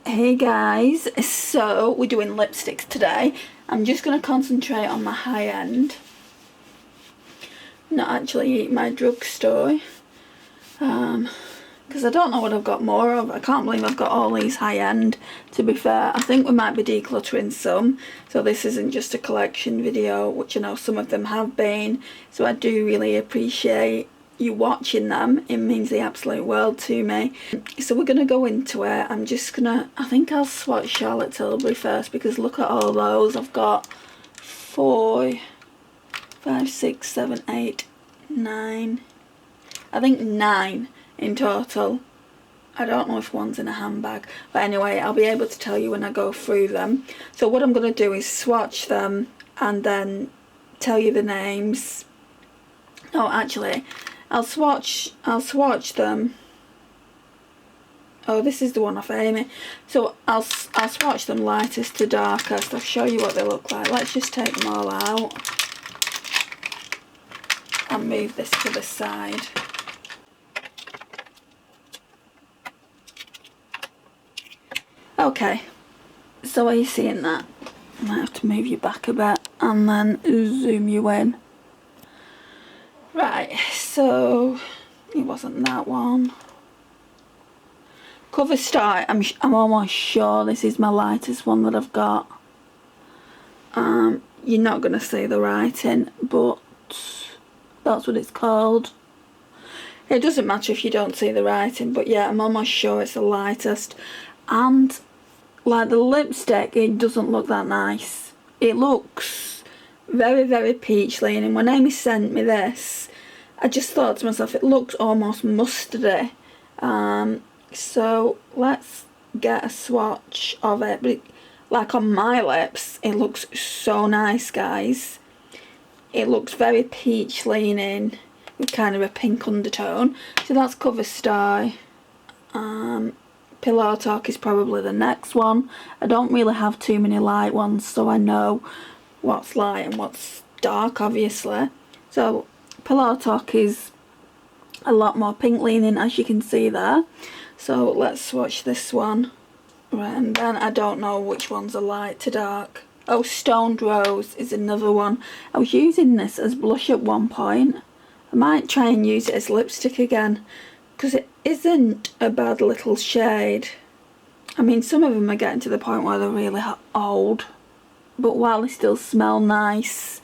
Hey guys, so we're doing lipsticks today. I'm just going to concentrate on my high end, not actually my drugstore, because I don't know what I've got more of. I can't believe I've got all these high end, to be fair. I think we might be decluttering some, so this isn't just a collection video, which I know some of them have been, so I do really appreciate you watching them. It means the absolute world to me. So we're gonna go into it. I think I'll swatch Charlotte Tilbury first, because look at all those. I've got 4, 5, 6, 7, 8, 9, I think 9 in total. I don't know if one's in a handbag, but anyway, I'll be able to tell you when I go through them. So what I'm gonna do is swatch them and then tell you the names. No, actually, I'll swatch them. Oh, this is the one off Amy. So I'll swatch them lightest to darkest. I'll show you what they look like. Let's just take them all out and move this to the side. Okay, so are you seeing that? I might have to move you back a bit and then zoom you in. Right, so it wasn't that one. Cover Star, I'm almost sure this is my lightest one that I've got. You're not going to see the writing, but that's what it's called. It doesn't matter if you don't see the writing, but yeah, I'm almost sure it's the lightest. And like the lipstick, it doesn't look that nice. It looks very, very peach leaning. When Amy sent me this, I just thought to myself, it looks almost mustardy. So let's get a swatch of it. But like on my lips, it looks so nice, guys. It looks very peach leaning with kind of a pink undertone. So that's Cover Star. Pillow Talk is probably the next one. I don't really have too many light ones, so I know what's light and what's dark, obviously. So Pillow Talk is a lot more pink leaning, as you can see there. So let's swatch this one. Right, and then I don't know which ones are light to dark. Oh, Stoned Rose is another one. I was using this as blush at one point. I might try and use it as lipstick again, because it isn't a bad little shade. I mean, some of them are getting to the point where they're really old, but while they still smell nice,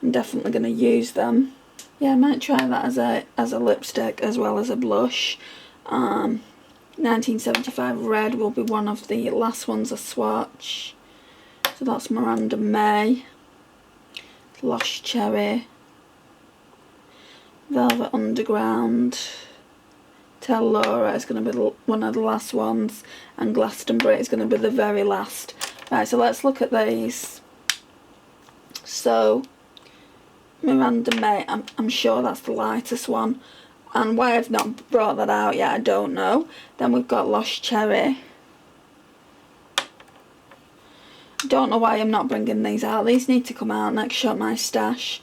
I'm definitely going to use them. Yeah, I might try that as a lipstick as well as a blush. 1975 Red will be one of the last ones I swatch. So that's Miranda May, Lost Cherry, Velvet Underground, Tell Laura is going to be one of the last ones, and Glastonbury is going to be the very last. Right, so let's look at these. So Miranda May, I'm sure that's the lightest one, and why I've not brought that out yet, I don't know. Then we've got Lost Cherry. Don't know why I'm not bringing these out. These need to come out next Shop My Stash.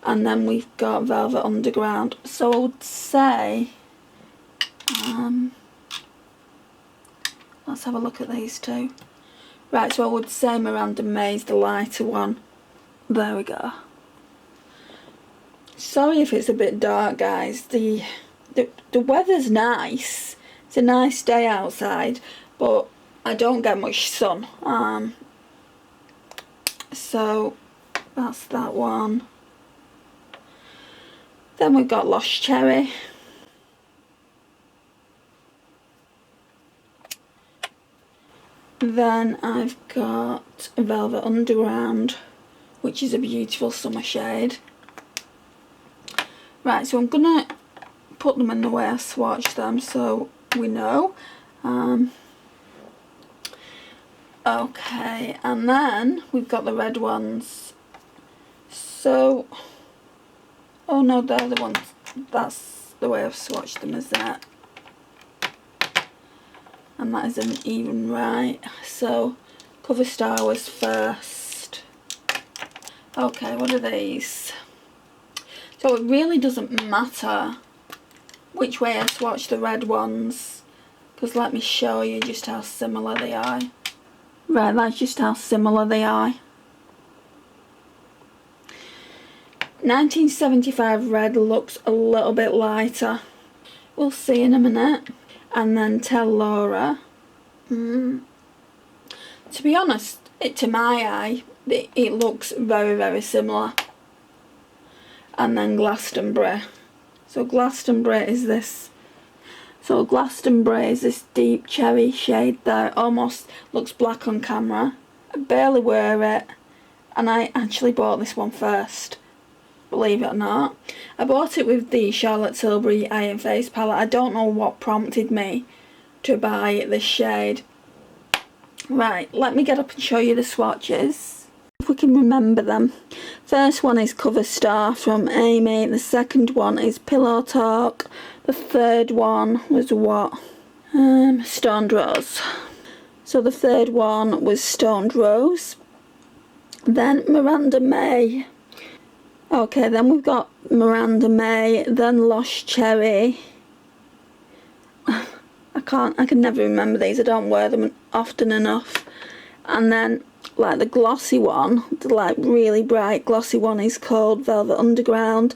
And then we've got Velvet Underground. So I would say, let's have a look at these two. Right, so I would say Miranda May's the lighter one. There we go. Sorry if it's a bit dark, guys. The weather's nice. It's a nice day outside, but I don't get much sun. So that's that one. Then we've got Lost Cherry. Then I've got Velvet Underground, which is a beautiful summer shade. Right, so I'm gonna put them in the way I swatch them so we know. Okay, and then we've got the red ones. So, oh no, they're the ones. That's the way I've swatched them, isn't it? And that isn't even right. So, Cover Star was first. Okay, what are these? So it really doesn't matter which way I swatch the red ones. because let me show you just how similar they are. Right, that's just how similar they are. 1975 red looks a little bit lighter. We'll see in a minute. And then Tell Laura. To be honest, to my eye, it looks very, very similar. And then Glastonbury. So Glastonbury is this. So Glastonbury is this deep cherry shade there. Almost looks black on camera. I barely wear it. And I actually bought this one first. Believe it or not. I bought it with the Charlotte Tilbury Iron Face palette. I don't know what prompted me to buy this shade. Right, let me get up and show you the swatches, if we can remember them. First one is Cover Star from Amy. The second one is Pillow Talk. The third one was what? Stoned Rose. So the third one was Stoned Rose. Then Miranda May. Okay, then we've got Miranda May, then Lost Cherry. I can never remember these, I don't wear them often enough. And then, like the glossy one, the like really bright glossy one is called Velvet Underground.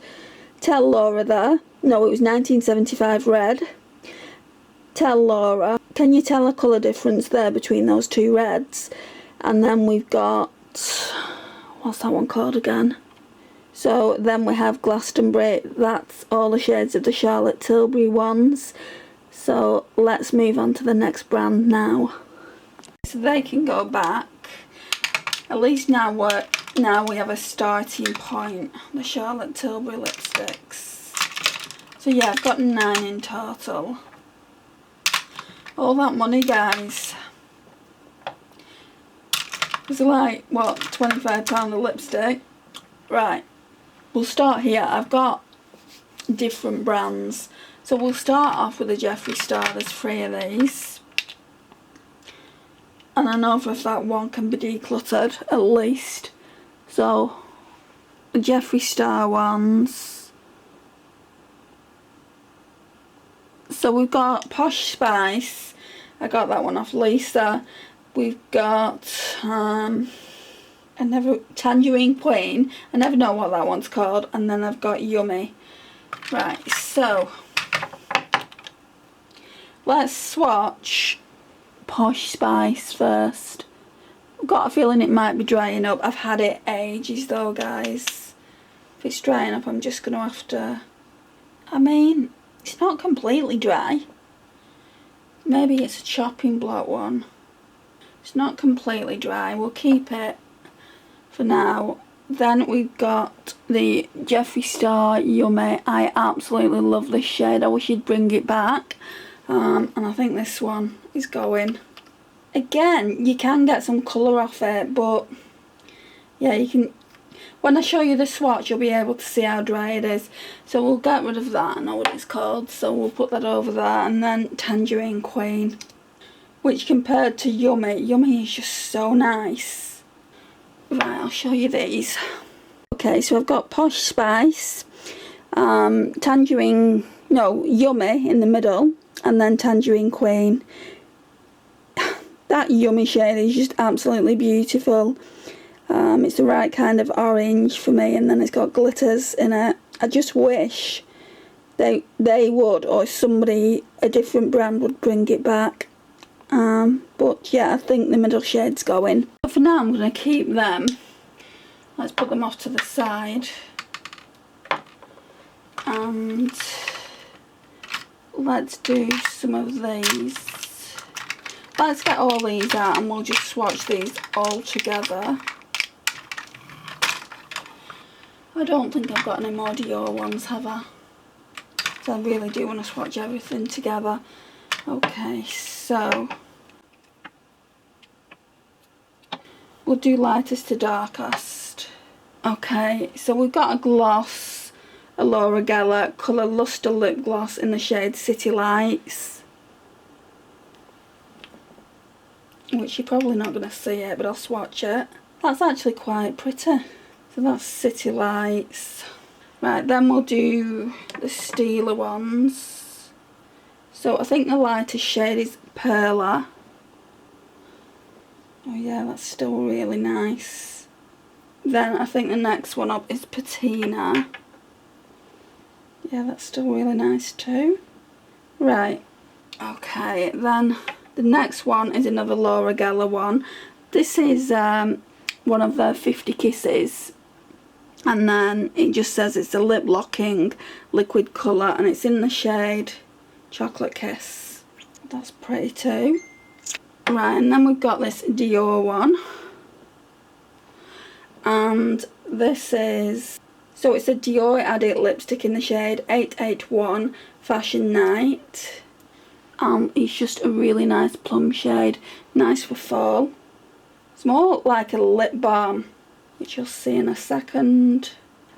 Tell Laura there. No, it was 1975 red. Tell Laura. Can you tell a colour difference there between those two reds? And then we've got, what's that one called again? So then we have Glastonbury. That's all the shades of the Charlotte Tilbury ones. So let's move on to the next brand now. So they can go back. At least now we have a starting point. The Charlotte Tilbury lipsticks. So yeah, I've got 9 in total. All that money, guys. It's like, what, £25 a lipstick? Right. We'll start here. I've got different brands. So we'll start off with the Jeffree Star. There's 3 of these. And I know for a fact one can be decluttered, at least. So, the Jeffree Star ones. So we've got Posh Spice. I got that one off Lisa. We've got Tangerine Queen. I never know what that one's called. And then I've got Yummy. Right, so let's swatch Posh Spice first. I've got a feeling it might be drying up. I've had it ages though, guys. If it's drying up, I'm just going to have to... I mean, it's not completely dry. Maybe it's a chopping block one. It's not completely dry. We'll keep it for now. Then we've got the Jeffree Star Yummy. I absolutely love this shade. I wish you'd bring it back. And I think this one is going. Again, you can get some colour off it, but yeah, you can. When I show you the swatch, you'll be able to see how dry it is. So we'll get rid of that. I know what it's called, so we'll put that over there. And then Tangerine Queen, which compared to Yummy, Yummy is just so nice. Right, I'll show you these. Okay, so I've got Posh Spice, Yummy in the middle, and then Tangerine Queen. That Yummy shade is just absolutely beautiful. It's the right kind of orange for me, and then it's got glitters in it. I just wish they would, or somebody, a different brand would bring it back. But yeah, I think the middle shade's going. But for now I'm going to keep them. Let's put them off to the side. And let's do some of these. Let's get all these out and we'll just swatch these all together. I don't think I've got any more Dior ones, have I? So I really do want to swatch everything together. Okay, so we'll do lightest to darkest. Okay, so we've got a gloss, a Laura Geller Colour Luster Lip Gloss in the shade City Lights. Which you're probably not going to see it, but I'll swatch it. That's actually quite pretty. So that's City Lights. Right, then we'll do the Steeler ones. So I think the lightest shade is Perla. Oh yeah, that's still really nice. Then I think the next one up is Patina. Yeah, that's still really nice too. Right, okay, then the next one is another Laura Geller one. This is one of the 50 Kisses, and then it just says it's a lip locking liquid colour, and it's in the shade Chocolate Kiss. That's pretty too. Right, and then we've got this Dior one, and this is, so it's a Dior Addict lipstick in the shade 881 Fashion Night. It's just a really nice plum shade, nice for fall. It's more like a lip balm, which you'll see in a second.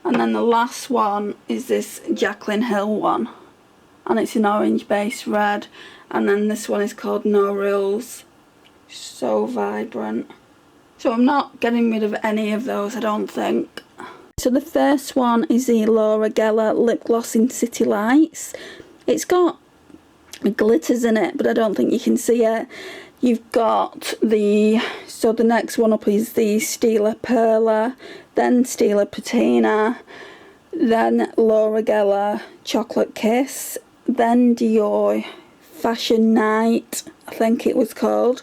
And then the last one is this Jaclyn Hill one, and it's an orange base red. And then this one is called No Rules. So vibrant. So I'm not getting rid of any of those, I don't think. So the first one is the Laura Geller lip gloss in City Lights. It's got glitters in it, but I don't think you can see it. You've got the, so the next one up is the Stila Perla, then Stila Patina, then Laura Geller Chocolate Kiss, then Dior Fashion Night, I think it was called,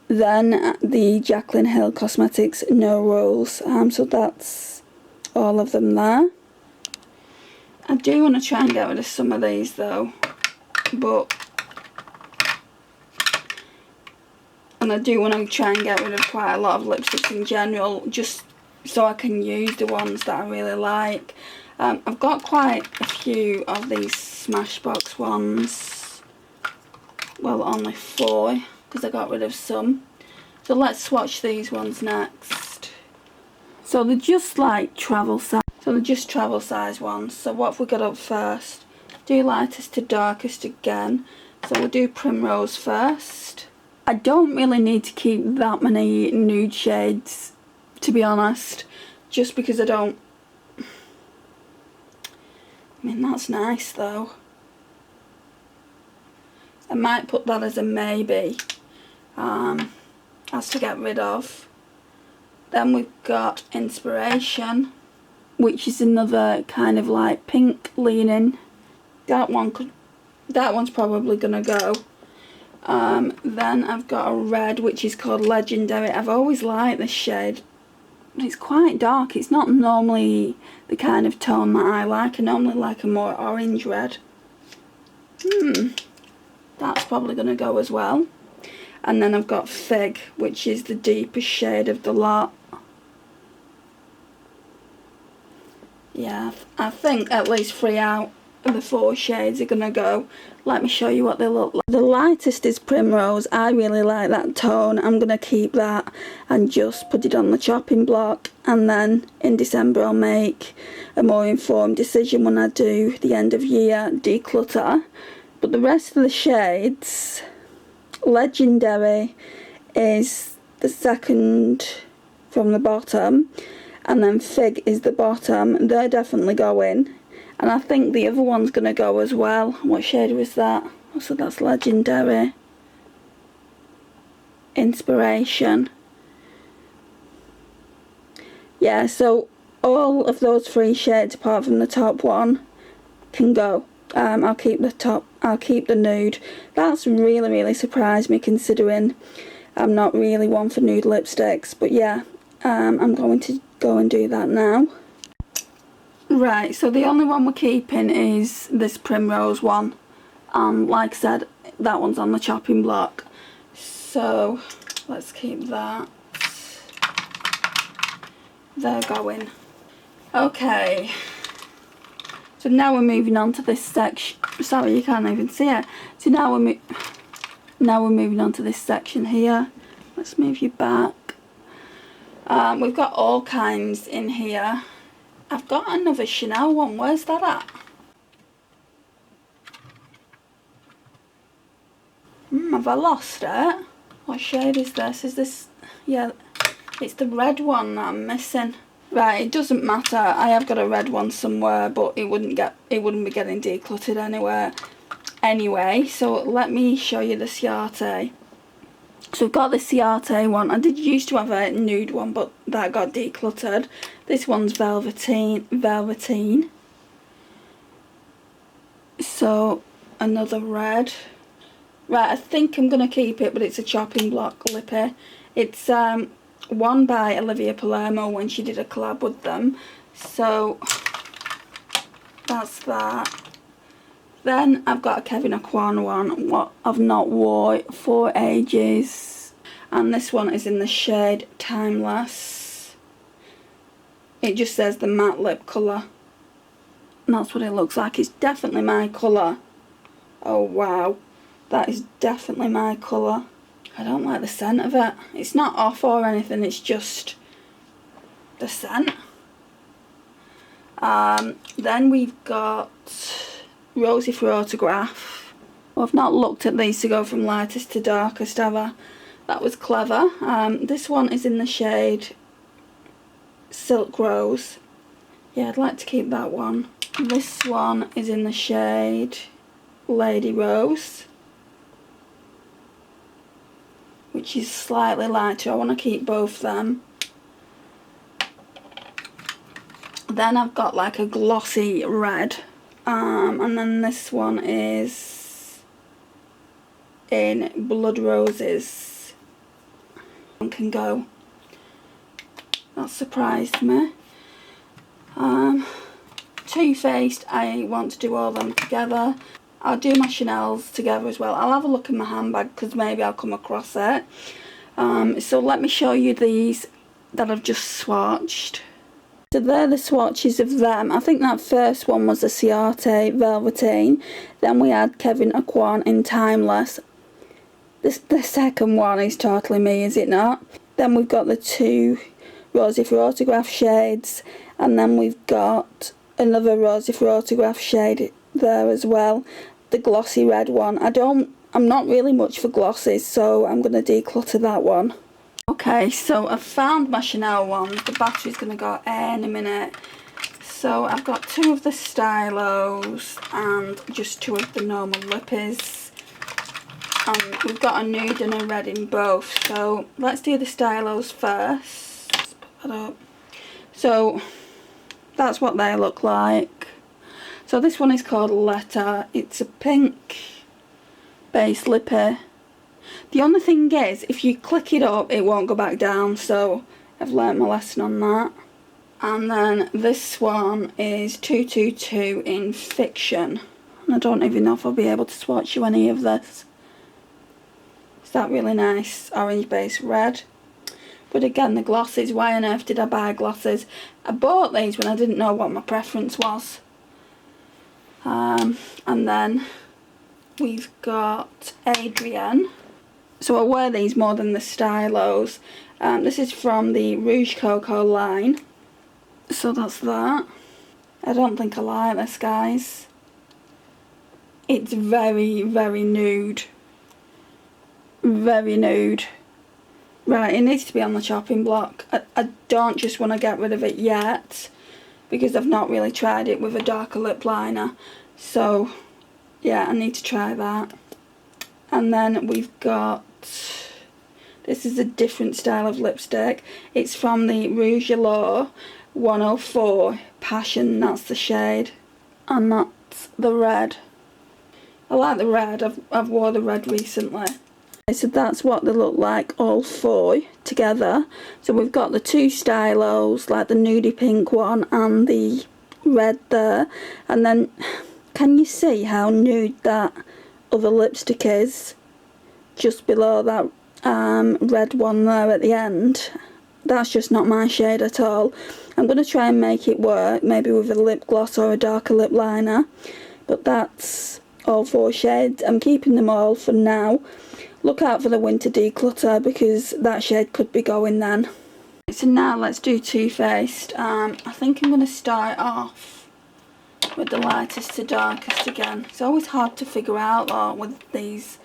then the Jaclyn Hill Cosmetics No Rules. So that's all of them there. I do want to try and get rid of some of these though, and I do want to try and get rid of quite a lot of lipsticks in general, just so I can use the ones that I really like. I've got quite a few of these Smashbox ones. Well, only 4, because I got rid of some. So let's swatch these ones next. So they're just like travel size. So they're just travel size ones. So what have we got up first? Do lightest to darkest again. So we'll do Primrose first. I don't really need to keep that many nude shades, to be honest, just because I don't. I mean, that's nice though. I might put that as a maybe, as to get rid of. Then we've got Inspiration, which is another kind of like pink leaning. That one's probably gonna go. Then I've got a red which is called Legendary. I've always liked this shade. It's quite dark. It's not normally the kind of tone that I like. I normally like a more orange red. That's probably going to go as well. And then I've got Fig, which is the deepest shade of the lot. Yeah, I think at least 3 out of the 4 shades are going to go. Let me show you what they look like. The lightest is Primrose. I really like that tone. I'm going to keep that and just put it on the chopping block. And then in December I'll make a more informed decision when I do the end of year declutter. But the rest of the shades, Legendary is the second from the bottom, and then Fig is the bottom. They're definitely going, and I think the other one's going to go as well. What shade was that? So that's Legendary. Inspiration. Yeah, so all of those 3 shades apart from the top one can go. I'll keep the top, I'll keep the nude. That's really surprised me, considering I'm not really one for nude lipsticks, but yeah, I'm going to go and do that now. Right, so the only one we're keeping is this Primrose one. Like I said, that one's on the chopping block, so let's keep that. They're going. Okay. So now we're moving on to this section. Sorry, you can't even see it. So now we're moving on to this section here. Let's move you back. We've got all kinds in here. I've got another Chanel one. Where's that at? Have I lost it? What shade is this? Is this? Yeah, it's the red one that I'm missing. Right, it doesn't matter. I have got a red one somewhere, but it wouldn't be getting decluttered anywhere. Anyway, so let me show you the Ciate. So we've got the Ciate one. I did used to have a nude one, but that got decluttered. This one's velveteen. So another red. Right, I think I'm gonna keep it, but it's a chopping block lippy. It's one by Olivia Palermo when she did a collab with them. So that's that. Then I've got a Kevyn Aucoin one, what I've not wore for ages. And this one is in the shade Timeless. It just says the matte lip colour. And that's what it looks like. It's definitely my colour. Oh wow. That is definitely my colour. I don't like the scent of it. It's not off or anything, it's just the scent. Then we've got Rosie for Autograph. Well, I've not looked at these to go from lightest to darkest, have I? That was clever. This one is in the shade Silk Rose. Yeah, I'd like to keep that one. This one is in the shade Lady Rose, which is slightly lighter. I want to keep both them. Then I've got like a glossy red. And then this one is in Blood Roses. One can go. That surprised me. Too Faced, I want to do all of them together. I'll do my Chanel's together as well. I'll have a look in my handbag because maybe I'll come across it. So let me show you these that I've just swatched. So they're the swatches of them. I think that first one was a Ciate Velveteen. Then we had Kevyn Aucoin in Timeless. The second one is totally me, is it not? Then we've got the two Rosie for Autograph shades. And then we've got another Rosie for Autograph shade there as well. The glossy red one. I'm not really much for glosses, so I'm going to declutter that one. Okay, so I've found my Chanel ones. The battery's going to go any minute. So I've got two of the Stylos and just two of the normal lippies. And we've got a nude and a red in both. So let's do the Stylos first. Let's put that up. So that's what they look like. So this one is called Letter. It's a pink base lippy. The only thing is, if you click it up, it won't go back down, so I've learnt my lesson on that. And then this one is 222 in Fiction. And I don't even know if I'll be able to swatch you any of this. Is that really nice? Orange base red. But again, the glosses, why on earth did I buy glosses? I bought these when I didn't know what my preference was. And then we've got Adrienne. So I wear these more than the Stylos. This is from the Rouge Coco line. So that's that. I don't think I like this, guys. It's very, very nude. Very nude. Right, it needs to be on the chopping block. I don't just want to get rid of it yet, because I've not really tried it with a darker lip liner. So, yeah, I need to try that. And then we've got, this is a different style of lipstick. It's from the Rouge Allure 104 Passion, that's the shade. And that's the red. I like the red, I've wore the red recently. So that's what they look like, all four together. So we've got the two Stylos, like the nudie pink one and the red there. And then, can you see how nude that other lipstick is? Just below that red one there at the end. That's just not my shade at all. I'm going to try and make it work, maybe with a lip gloss or a darker lip liner. But that's all four shades. I'm keeping them all for now. Look out for the winter declutter because that shade could be going then. So now let's do Too Faced. I think I'm going to start off with the lightest to darkest again. It's always hard to figure out though with these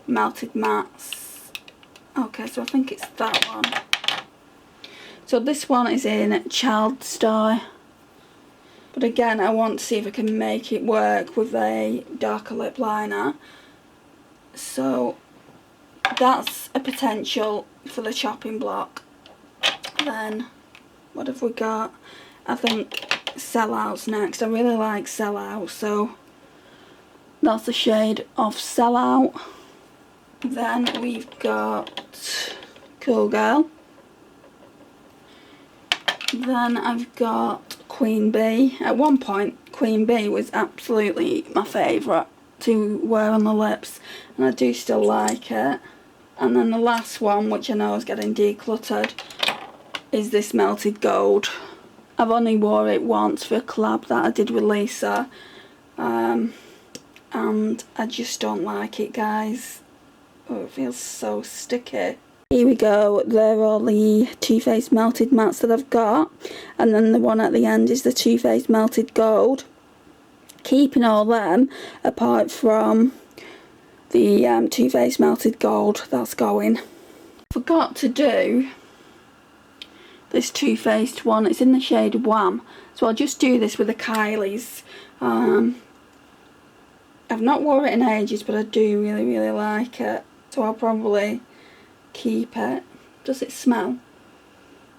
melted mattes. Okay, so I think it's that one. So this one is in Child Star. But again, I want to see if I can make it work with a darker lip liner. So that's a potential for the chopping block. Then what have we got? I think Sellout's next. I really like Sellout, so that's the shade of Sellout. Then we've got Cool Girl. Then I've got Queen Bee. At one point, Queen Bee was absolutely my favourite to wear on the lips, and I do still like it. And then the last one, which I know is getting decluttered, is this Melted Gold. I've only wore it once for a collab that I did with Lisa, and I just don't like it, guys. Oh, it feels so sticky. Here we go, they're all the Too Faced Melted Mattes that I've got, and then the one at the end is the Too Faced Melted Gold. Keeping all them apart from the Too Faced Melted Gold that's going. Forgot to do this Too Faced one. It's in the shade Wham, so I'll just do this with the Kylie's. I've not worn it in ages, but I do really like it, so I'll probably keep it. Does it smell?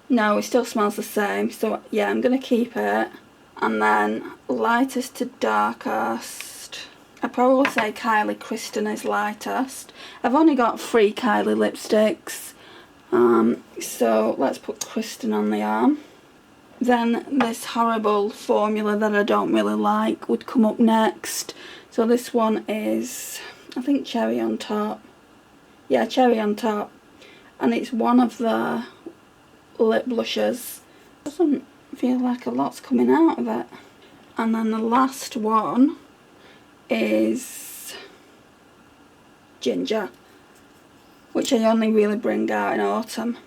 No, it still smells the same, so yeah, I'm gonna keep it. And then lightest to darkest, I'd probably say Kylie Kristen is lightest. I've only got 3 Kylie lipsticks, so let's put Kristen on the arm. Then this horrible formula that I don't really like would come up next. So this one is, I think, Cherry on Top. Yeah, Cherry on Top. And it's one of the lip blushes. Doesn't feel like a lot's coming out of it. And then the last one is Ginger, which I only really bring out in autumn.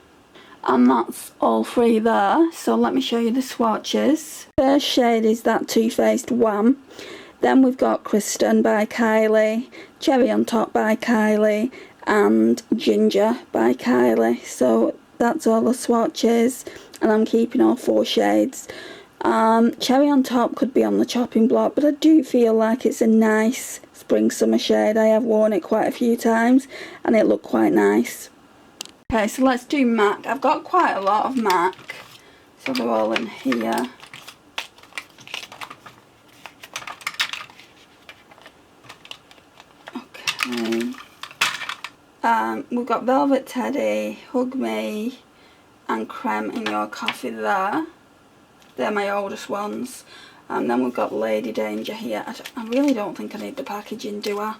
And that's all 3 there, so let me show you the swatches. First shade is that Too Faced Wham. Then we've got Kristen by Kylie, Cherry on Top by Kylie, and Ginger by Kylie. So that's all the swatches, and I'm keeping all 4 shades. Cherry on Top could be on the chopping block, but I do feel like it's a nice spring summer shade. I have worn it quite a few times and it looked quite nice. Okay, so let's do MAC. I've got quite a lot of MAC, so they're all in here. Okay. We've got Velvet Teddy, Hug Me, and Creme in Your Coffee there. They're my oldest ones. Then we've got Lady Danger here. I really don't think I need the packaging, do I?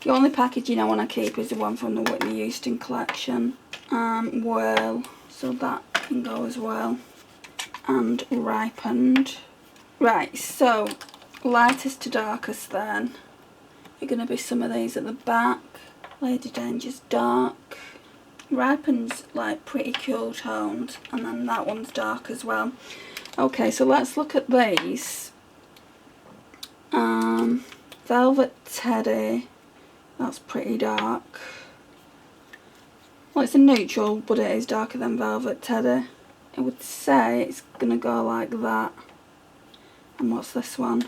The only packaging I want to keep is the one from the Whitney Houston collection. Whirl, so that can go as well. And Ripened. Right, so lightest to darkest then. Are going to be some of these at the back. Lady Danger's dark. Ripened's like pretty cool toned, and then that one's dark as well. Okay, so let's look at these. Velvet Teddy, that's pretty dark. Well, it's a neutral, but it is darker than Velvet Teddy. I would say it's gonna go like that. And what's this one?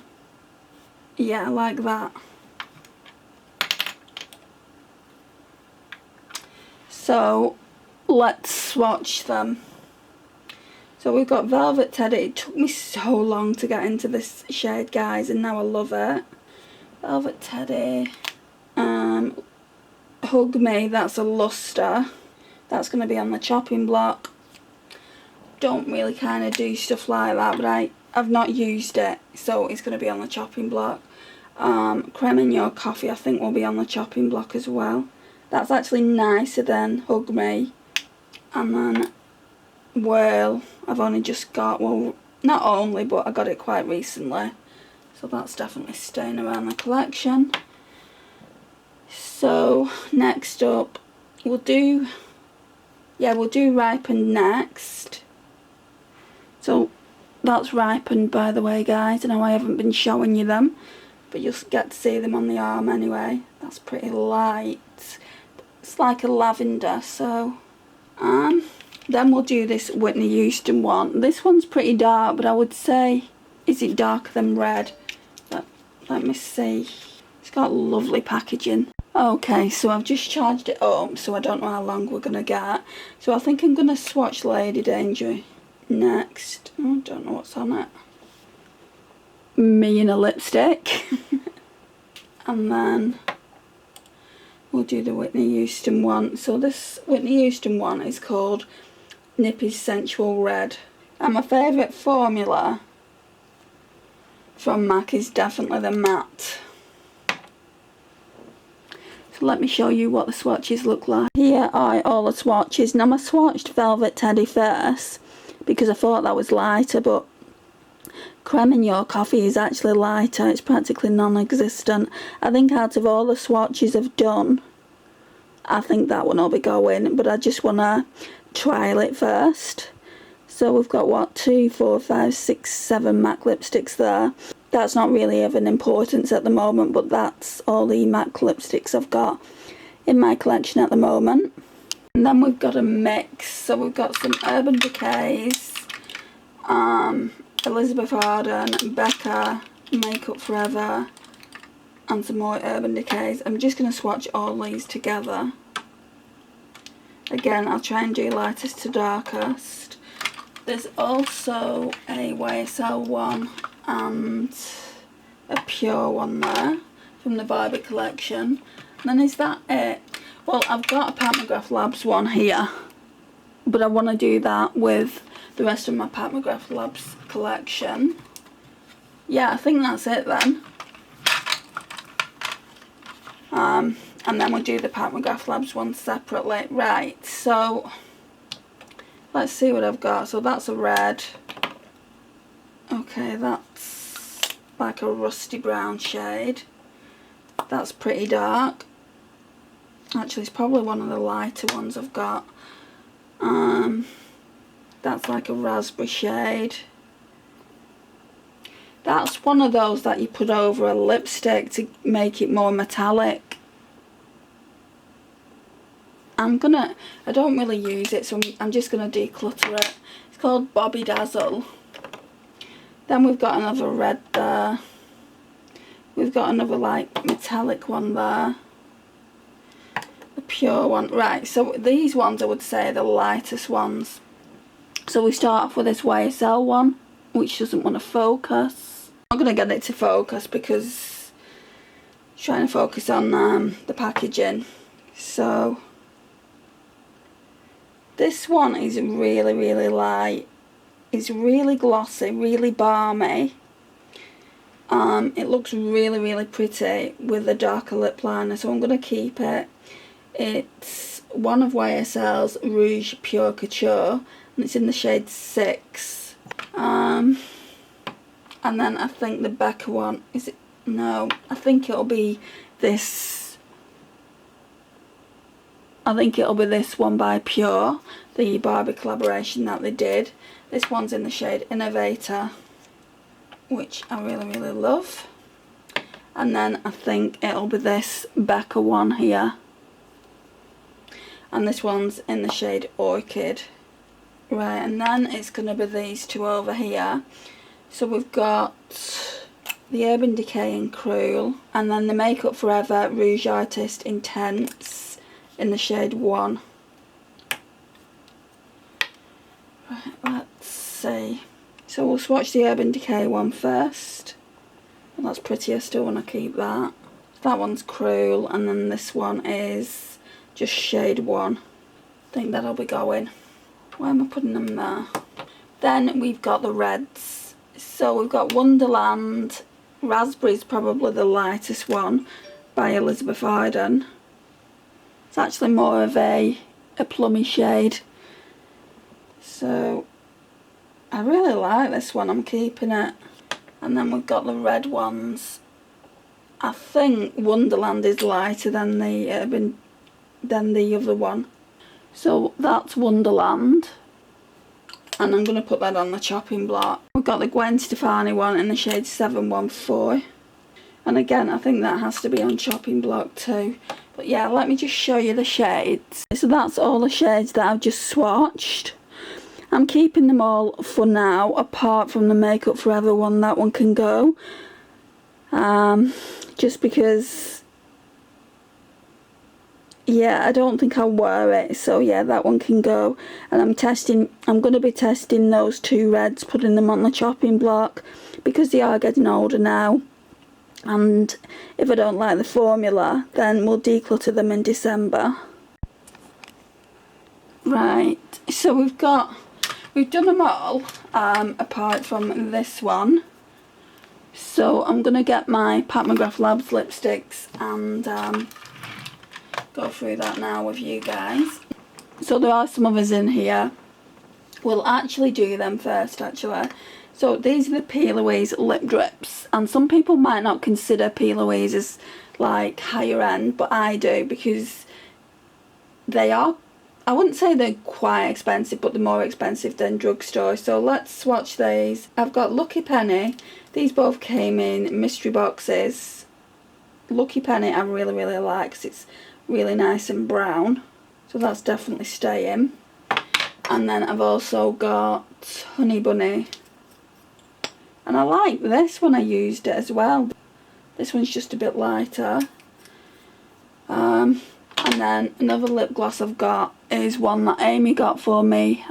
Yeah, like that. So let's swatch them. So we've got Velvet Teddy. It took me so long to get into this shade, guys, and now I love it. Velvet Teddy. Hug Me, that's a luster. That's going to be on the chopping block. Don't really kind of do stuff like that, but I've not used it, so it's going to be on the chopping block. Creme in Your Coffee, I think, will be on the chopping block as well. That's actually nicer than Hug Me. And then Whirl, I've only just got, well, not only, but I got it quite recently, so that's definitely staying around the collection. So next up, we'll do Ripened next. So that's Ripened, by the way, guys. I know I haven't been showing you them, but you'll get to see them on the arm anyway. That's pretty light. It's like a lavender, so then we'll do this Whitney Houston one. This one's pretty dark, but I would say is it darker than red? Let me see. It's got lovely packaging. Okay, so I've just charged it up, so I don't know how long we're going to get. So I think I'm going to swatch Lady Danger next. Oh, I don't know what's on it. Me in a lipstick. And then we'll do the Whitney Houston one. So this Whitney Houston one is called Nippy's Sensual Red. And my favourite formula from MAC is definitely the matte. So let me show you what the swatches look like. Here are all the swatches. Now I swatched Velvet Teddy first because I thought that was lighter, but Creme in Your Coffee is actually lighter. It's practically non-existent. I think out of all the swatches I've done, I think that one will be going, but I just want to trial it first. So we've got, what, 2, 4, 5, 6, 7 MAC lipsticks there. That's not really of an importance at the moment, but that's all the MAC lipsticks I've got in my collection at the moment. And then we've got a mix. So we've got some Urban Decays, Elizabeth Arden, Becca, Makeup Forever, and some more Urban Decays. I'm just going to swatch all these together. Again, I'll try and do lightest to darkest. There's also a YSL one and a pure one there from the Barbie collection. And then is that it? Well, I've got a Pat McGrath Labs one here, but I want to do that with the rest of my Pat McGrath Labs collection. Yeah, I think that's it then. And then we'll do the Pat McGrath Labs one separately. Right, so let's see what I've got. So that's a red. Okay, that's like a rusty brown shade. That's pretty dark. Actually, it's probably one of the lighter ones I've got. That's like a raspberry shade. That's one of those that you put over a lipstick to make it more metallic. I don't really use it, so I'm just going to declutter it. It's called Bobby Dazzle. Then we've got another red there. We've got another like metallic one there. The pure one. Right, so these ones I would say are the lightest ones. So we start off with this YSL one, which doesn't want to focus. I'm not going to get it to focus because I'm trying to focus on the packaging. So this one is really, really light. It's really glossy, really balmy. It looks really, really pretty with a darker lip liner, so I'm going to keep it. It's one of YSL's Rouge Pure Couture, and it's in the shade 6. And then I think the Becca one, is it? No, I think it'll be this. I think it'll be this one by Pure, the Barbie collaboration that they did. This one's in the shade Innovator, which I really, really love. And then I think it'll be this Becca one here. And this one's in the shade Orchid. Right, and then it's going to be these two over here. So we've got the Urban Decay in Cruel, and then the Makeup Forever Rouge Artist Intense in the shade 1. Right, let's see. So we'll swatch the Urban Decay one first. Well, that's pretty, I still want to keep that. That one's Cruel, and then this one is just shade 1. I think that'll be going. Why am I putting them there? Then we've got the reds. So we've got Wonderland. Raspberry's probably the lightest one by Elizabeth Arden. It's actually more of a plummy shade. So I really like this one, I'm keeping it. And then we've got the red ones. I think Wonderland is lighter than the other one. So that's Wonderland. And I'm going to put that on the chopping block. We've got the Gwen Stefani one in the shade 714. And again, I think that has to be on chopping block too. But yeah, let me just show you the shades. So that's all the shades that I've just swatched. I'm keeping them all for now, apart from the Makeup Forever one. That one can go. Just because, yeah, I don't think I'll wear it, so yeah, that one can go. And I'm going to be testing those two reds, putting them on the chopping block, because they are getting older now. And if I don't like the formula, then we'll declutter them in December. Right, so we've done them all, apart from this one. So I'm going to get my Pat McGrath Labs lipsticks and go through that now with you guys. So there are some others in here. We'll actually do them first, actually. So these are the P. Louise lip drips, and some people might not consider P. Louise as like higher end, but I do, because they are, I wouldn't say they're quite expensive, but they're more expensive than drugstore. So let's swatch these. I've got Lucky Penny. These both came in mystery boxes. Lucky Penny I really, really like, because it's really nice and brown. So that's definitely staying. And then I've also got Honey Bunny. And I like this when I used it as well. This one's just a bit lighter. And then another lip gloss I've got is one that Amy got for me.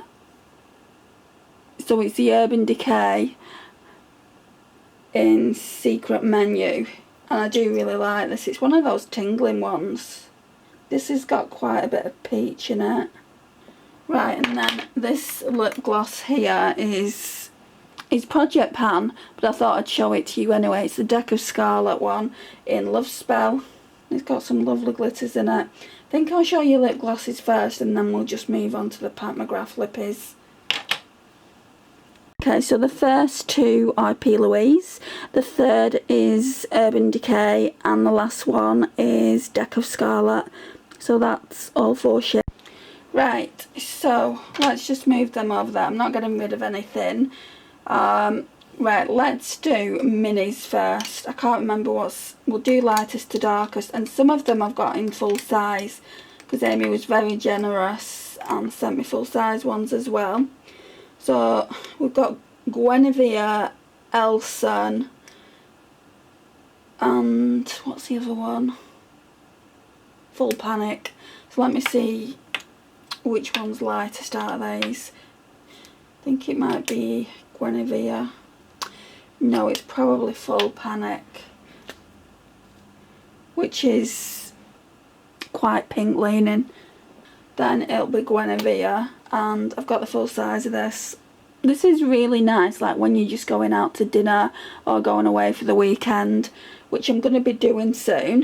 So it's the Urban Decay in Secret Menu. And I do really like this. It's one of those tingling ones. This has got quite a bit of peach in it. Right, and then this lip gloss here is Project Pan, but I thought I'd show it to you anyway. It's the Deck of Scarlet one in Love Spell. It's got some lovely glitters in it. I think I'll show you lip glosses first, and then we'll just move on to the Pat McGrath lippies. Okay, so the first two are P. Louise, the third is Urban Decay, and the last one is Deck of Scarlet. So that's all four shades. Right, so let's just move them over there. I'm not getting rid of anything. Right, let's do minis first. I can't remember we'll do lightest to darkest, and some of them I've got in full size, because Amy was very generous and sent me full size ones as well. So we've got Guinevere, Elson, and what's the other one? Full Panic. So let me see which one's lightest out of these. I think it might be Guinevere. No, it's probably Full Panic, which is quite pink leaning. Then it'll be Guinevere, and I've got the full size of this. This is really nice, like when you're just going out to dinner or going away for the weekend, which I'm going to be doing soon.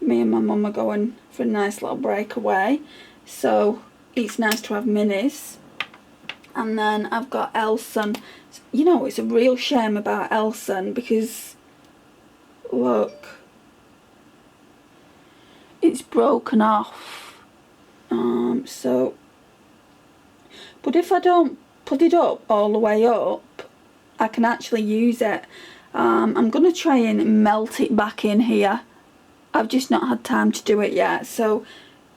Me and my mum are going for a nice little breakaway, so it's nice to have minis. And then I've got Elson. You know, it's a real shame about Elson, because look, it's broken off. So, but if I don't put it up all the way up, I can actually use it. I'm going to try and melt it back in here. I've just not had time to do it yet. So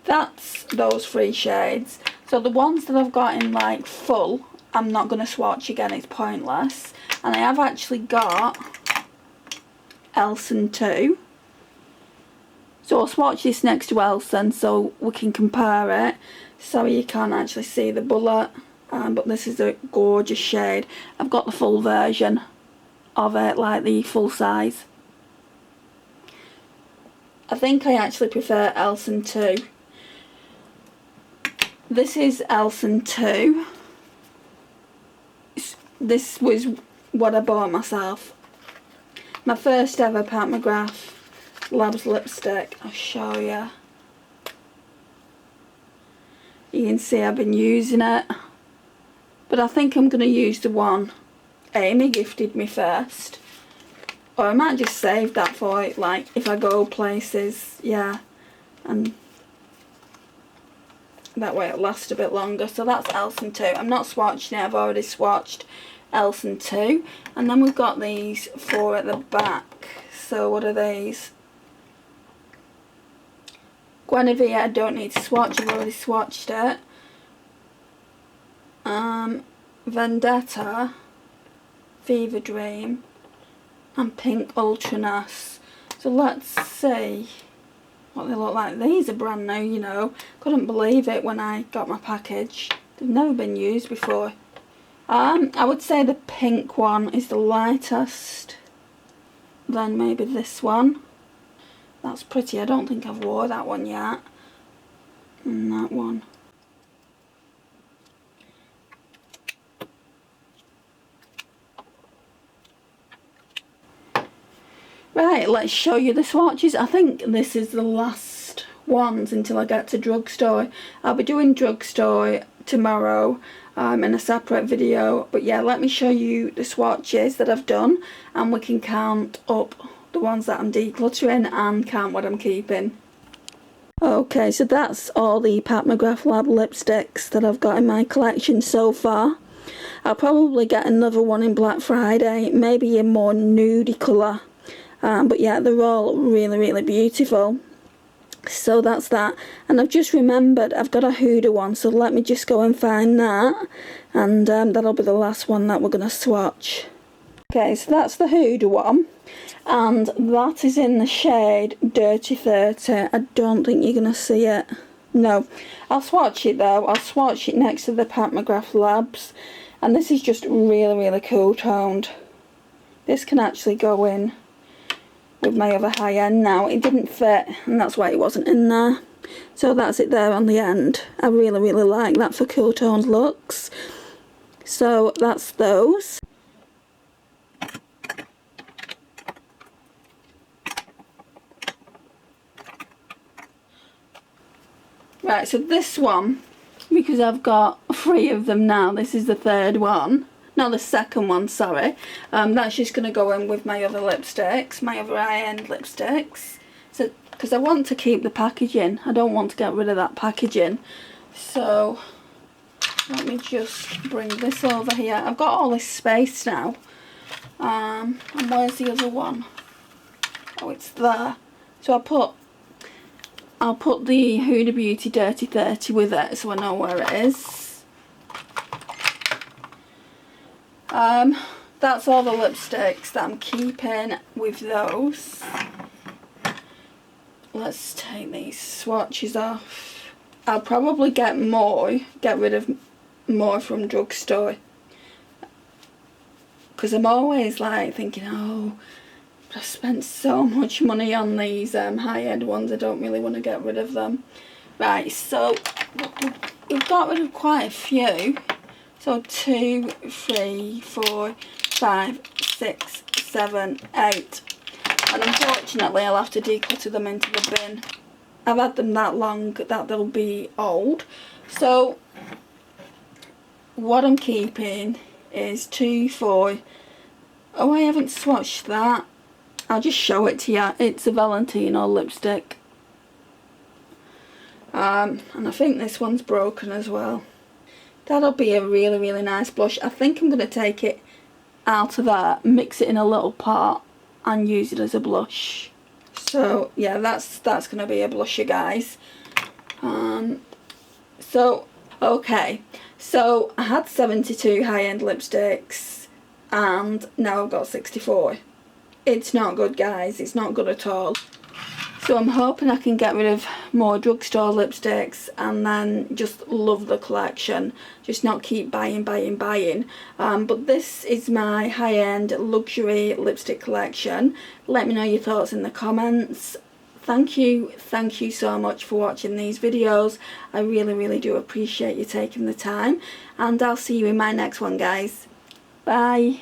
that's those three shades. So the ones that I've got in like full, I'm not going to swatch again, it's pointless. And I have actually got Elson too. So I'll swatch this next to Elson so we can compare it. Sorry you can't actually see the bullet, but this is a gorgeous shade. I've got the full version of it, like the full size. I think I actually prefer Elson 2. This is Elson 2. This was what I bought myself. My first ever Pat McGrath Labs lipstick. I'll show you. You can see I've been using it. But I think I'm going to use the one Amy gifted me first. Or I might just save that for it, like if I go places, yeah. And that way it'll last a bit longer. So that's Elson 2. I'm not swatching it, I've already swatched Elson 2. And then we've got these four at the back. So what are these? Guinevere, I don't need to swatch, I've already swatched it. Vendetta, Fever Dream and Pink Ultranas. So let's see what they look like. These are brand new, you know. Couldn't believe it when I got my package. They've never been used before. I would say the pink one is the lightest. Then maybe this one. That's pretty. I don't think I've wore that one yet. And that one. Right, let's show you the swatches. I think this is the last ones until I get to drugstore. I'll be doing drugstore tomorrow in a separate video. But yeah, let me show you the swatches that I've done and we can count up the ones that I'm decluttering and count what I'm keeping. Okay, so that's all the Pat McGrath Lab lipsticks that I've got in my collection so far. I'll probably get another one in Black Friday, maybe a more nudie colour. But yeah, they're all really beautiful. So that's that. And I've just remembered I've got a Huda one, so let me just go and find that. And that'll be the last one that we're going to swatch. Okay, so that's the Huda one. And that is in the shade Dirty 30. I don't think you're going to see it. No. I'll swatch it though. I'll swatch it next to the Pat McGrath Labs. And this is just really cool toned. This can actually go in with my other high end now. It didn't fit and that's why it wasn't in there. So that's it there on the end. I really like that for cool toned looks. So that's those. Right, so this one, because I've got 3 of them now, this is the third one. No, the second one, sorry. That's just going to go in with my other lipsticks, my other high-end lipsticks. So, because I want to keep the packaging. I don't want to get rid of that packaging. So, let me just bring this over here. I've got all this space now. And where's the other one? Oh, it's there. So I'll put the Huda Beauty Dirty 30 with it so I know where it is. That's all the lipsticks that I'm keeping with those. Let's take these swatches off. I'll probably get rid of more from drugstore. Because I'm always like thinking, oh, I spent so much money on these high-end ones, I don't really want to get rid of them. Right, so we've got rid of quite a few. So 2, 3, 4, 5, 6, 7, 8. And unfortunately I'll have to declutter them into the bin. I've had them that long that they'll be old. So what I'm keeping is 2, 4. Oh, I haven't swatched that. I'll just show it to you. It's a Valentino lipstick. And I think this one's broken as well. That'll be a really nice blush. I think I'm going to take it out of that, mix it in a little pot and use it as a blush. So yeah, that's going to be a blusher, guys. Okay, so I had 72 high-end lipsticks and now I've got 64. It's not good, guys. It's not good at all. So I'm hoping I can get rid of more drugstore lipsticks and then just love the collection. Just not keep buying. But this is my high-end luxury lipstick collection. Let me know your thoughts in the comments. Thank you so much for watching these videos. I really do appreciate you taking the time. And I'll see you in my next one, guys. Bye.